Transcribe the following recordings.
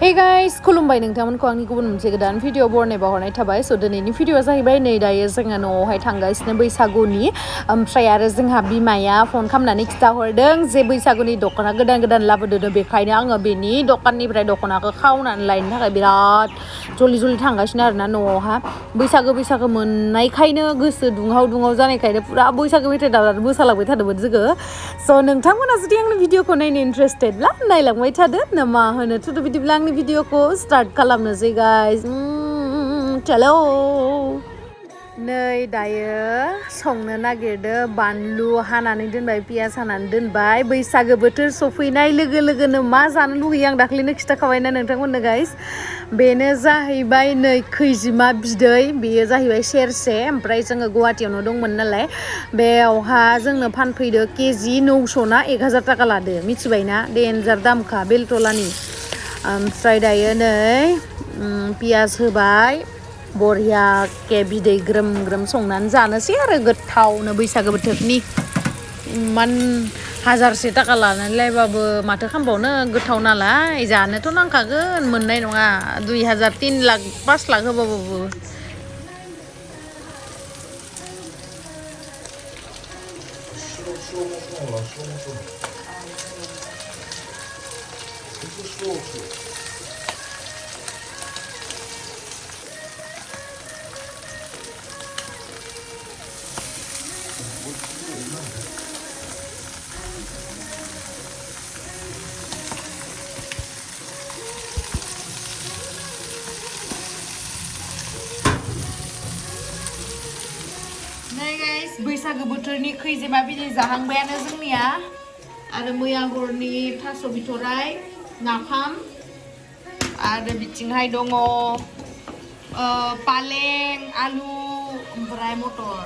Hey guys, Khulumbai नोंथांमोनखौ आंनि गुबुन मोनसे गोदान भिडिअ बरनायबा हरनाय थाबाय। स' दिनैनि भिडिअआ जाहैबाय नै दायो जोङो न'आवहाय थांगासिनो बैसागुनि ओमफ्राय आरो जोंहा बिमाया फन खालामनानै खिथाहरदों जे बैसागुनि दख'ना गोदान लाबोदों बेखायनो आङो बेनि दखाननिफ्राय दख'नाखौ खावनानै लायनो थाखाय बिराद जलदि थांगासिनो आरोना न'आवहा बैसागो मोननायखायनो गोसो दुंहाव जानायखायनो पुरा बैसागो मेथाइ दामनानै मोसालांबाय थादोंमोन जोङो। स' नोंथांमोना जुदि आंनि भिडिअखौ नायनो इन्टारेस्टेडब्ला नायलांबाय थादो ना मा होनो थुदो बिदिब्ला आंनि भिडिअखौ स्टार्ट खालामनोसै गाइस। चलो नै दायो संनो नागिरदो बानलु हानानै दोनबाय पियास हानानै दोनबाय बैसागो बोथोर सफैनाय लोगो लोगोनो मा जानो लुगैयो आं दाख्लैनो खिथाखाबायना नोंथांमोननो गाइस। बेनो जाहैबाय नै खैजिमा बिदै बेयो जाहैबाय सेरसे ओमफ्राय जोङो गुवाहाटीयावनो दंमोन नालाय बेयावहा जोंनो फानफैदो केजि 900 ना 1000 थाखा लादो मिथिबायना देनजार दामखा बेलतलानि। ओमफ्राय दायो नै पियास होबाय बरिया के बिदै ग्रोम संनानै जानोसै आरो गोथावनो बैसागो बोथोरनि इमान 1000 थाखा लानानै लायबाबो माथो खालामबावनो गोथाव नालाय जानोथ' नांखागोन मोननाय नङा 2000 3 लाख 5 लाख होबाबो। नै गाइस बैसागो बोथोरनि खैजिमा बिदै जाहांबायानो जोंनिया आरो मैया हरनि थास' बिथराय नाफाम आरो बिथिंहाय दङ पालें आलु ओमफ्राय मटर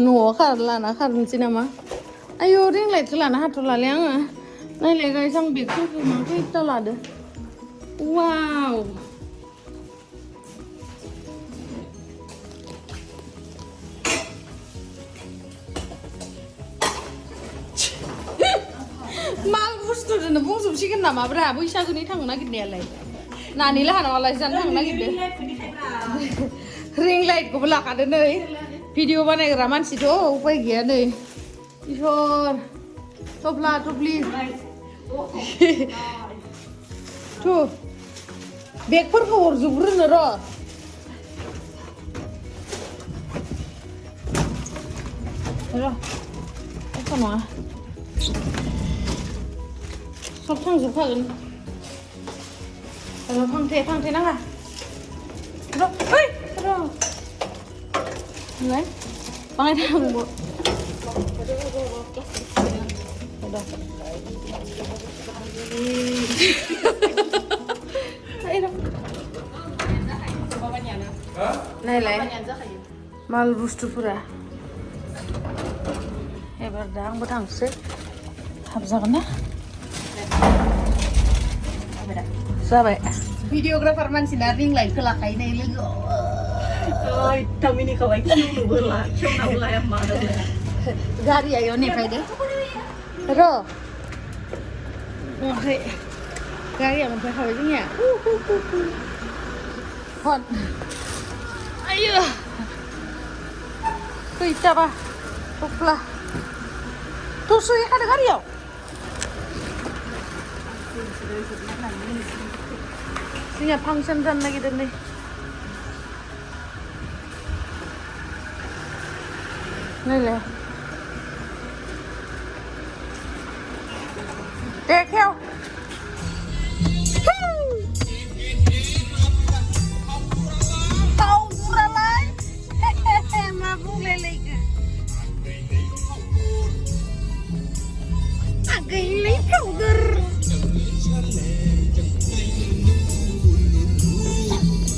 न'आव लाना खारनोसै नामा आयौ रिं लाइटखौ लाना हाथ'लालै आङो नायलाय गाइस आं बेगफोरखौ मा खैथा लादो वाव माल बुस्थुजोंनो बुंजोबसिगोन नामाब्रा बैसागोनि थांनो नागिरनायालाय नानि लाहानाव आलासि जानो थांनो नागिरदों रिं लाइटखौबो लाखादो नै भिडिअ बानायग्रा मानसिथ' उपाय गैया नै इसोर थफ्ला थफ्लि थु बेगफोरखौ हरजोबग्रोनो र' एख' नङा सब थांजोबखागोन फांथे नाङा र' ओइ र' नलाय बाङाय थांबो नायलाय माल बुस्थुफोरा एबार दा आंबो थांसै थाब जागोन ना जाबाय भिडिअग्राफार मानसिना रिं लाइटखौ लाखायो नै लोगो गारिया याव नेफायदो र' ओमफ्राय गारिया मोनफैखाबाय जोंनिया हन आयो गैथाबा थफ्ला दसे खादो गारियाव जोंहा फांसन जानो नागिरदों नै नायलाय देखेव बावगुरालाय मा बुंलायलायखो आगैलै फावगुर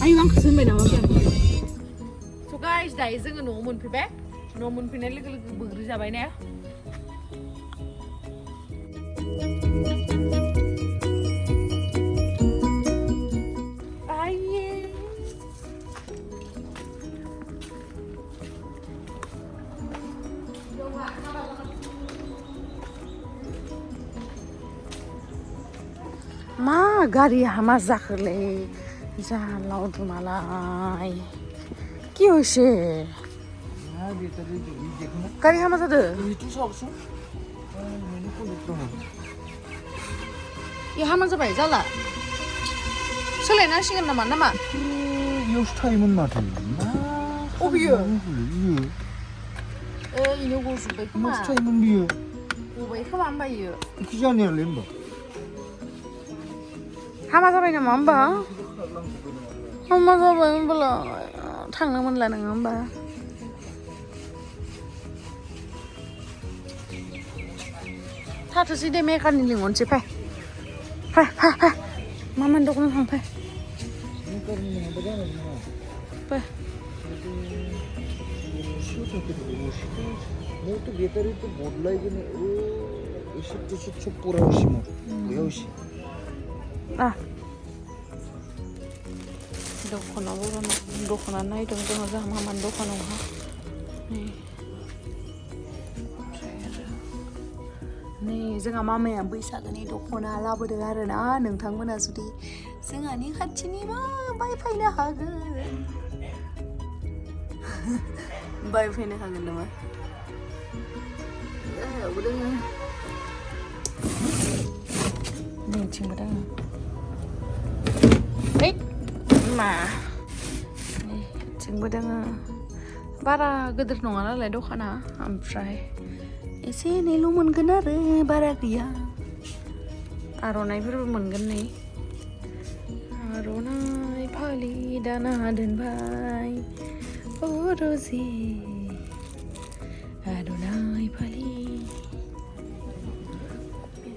आयु आंखौसो होनबाय नामा स' गाइस दायो जोङो न'आव मोनफैबाय न' मोनफैनाय लोगो बोग्रि जाबाय ने मा गारि हामा जाखोलै जालावदुमालाय কি হইছে গাড়ি হামা যাদো 이 하면 잡아야 잘라 설레나 시간 남아 이거 타임은 맞아 오비요 이거 좀 그만 타임은 미요 오비 그만 안 봐요 기자니야 렘바 하마 잡아야 안 봐. 하마 잡아야 몰라. 장난만 라는 안 봐. 다 드시 대 메카니 링원지 파. 파. 마만 도구는 한 파. 파. 뭐또 배터리 또 몰라이기네 오 십 보라오시 뭐 뭐야오시 아 Dokhona bukan Dokhona naik dong tuh nggak sama Dokhona ha nih जोंहा मामाया बैसागोनि दख'ना लाबोदों आरो ना नोंथांमोना जुदि जोंहानि खाथिनिबा बायफैनो हागोन बायफैनो हागोन नामा बोदों नैथिंबो दङ मा जोंबो दोङो बारा गिदिर नङा नालाय दखाना ओमफ्राय एसे एनैल' मोनगोन आरो बारा गैया आर'नाइफोरबो मोनगोन नै आर'नाइ फालि दाना दोनबाय अ र'जि आर'नाइ फालि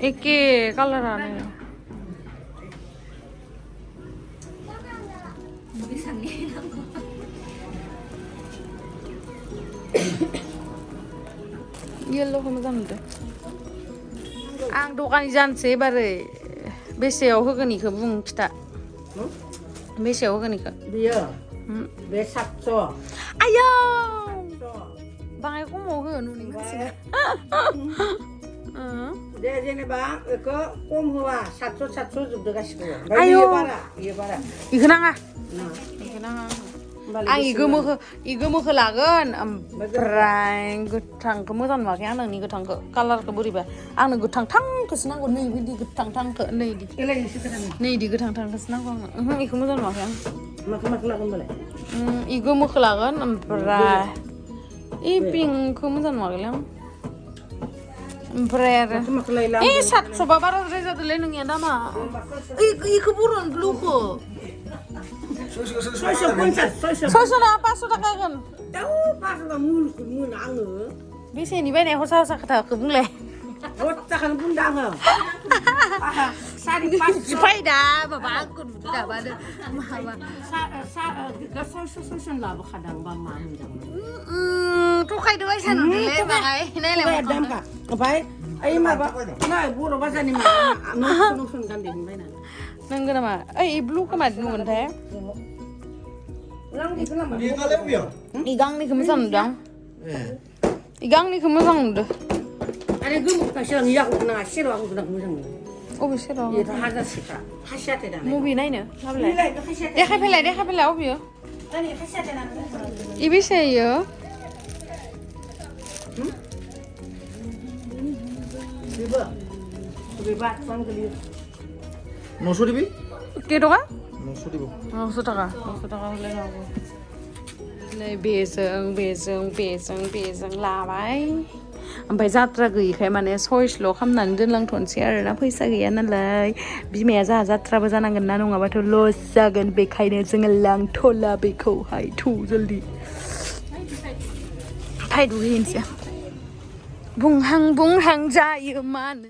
एखे कालारानो Yellow moजां नुदों आं दखानि जानोसै एबारै बेसेयाव होगोन इखो बुं खिथा बेसेयाव होगोन इखो बियो बे 700 आयौ बाङाय खमाव हो नुनि मानसिया दे जेनेबा इखो खम होआ 700 जोबदो गासिबो आयौ इयो बारा इखो नाङा आं इगोमोखो लागोन ओमफ्राय गोथांखौ मोजां नुवाखै आं नोंनि गोथांखौ कालारखौ बोरैबा आंनो गोथांथांखौसो नांगौ नै बिदि गोथांथांखौ नैदि गोथांथांखौसो नांगौ आंनो इखौ मोजां नुवाखै आं माखौ लागोन बालाय इगोमोखो लागोन ओमफ्राय इ पिंकखौ मोजां नुवाखैलै आं ओमफ्राय आरो 700 बा बाराद्राय जादोंलै नोंनिया दामा इखौ बर'न ब्लुखौ 650 ना 500 थाखा होगोन दाउ 500 मोना आङो बेसेनि बायनाय हरसा खोथाखौ बुंलाय हरसाखौनो बुंदों आङो 550 फायदा माबा आंखौ नुदो दाबानो माबा 600 लाबोखादां बा मा होनदों थखायदो बायसा नुदोंलै बाङाय नायलाय दामखा ओमफ्राय ओइ माबा नाय बर' बाजारनि माबा नों गानदों बायना नंगौ नामा ओइ ब्लुखौ मादि नुगोनथाय 이 강니खौ मोजां नुदों 이 강니खौ मोजां नुदों 아니 그 사실은 이하고 그냥 싫어하고 그냥 무슨 어비 싫어 얘도 하자시까 하셔야 되잖아 무비 나이네 나블래 내가 어비요 아니 하셔야 되나 이비세요 응? 이봐 상글이 너소리비? 깨도가? 너소리비 900 थाखा होलाय नांगौ नै बेजों लाबाय ओमफ्राय जात्रा गैयिखाय माने सयसल' खालामनानै दोनलांथ'नोसै आरोना फैसा गैया नालाय बिमाया जाहा जात्राबो जानांगोन ना नङाबाथ' लस जागोन बेखायनो जोङो लांथ'ला बेखौहाय थु जल्दि फाय दुगैनोसै बुंहां जायो मानो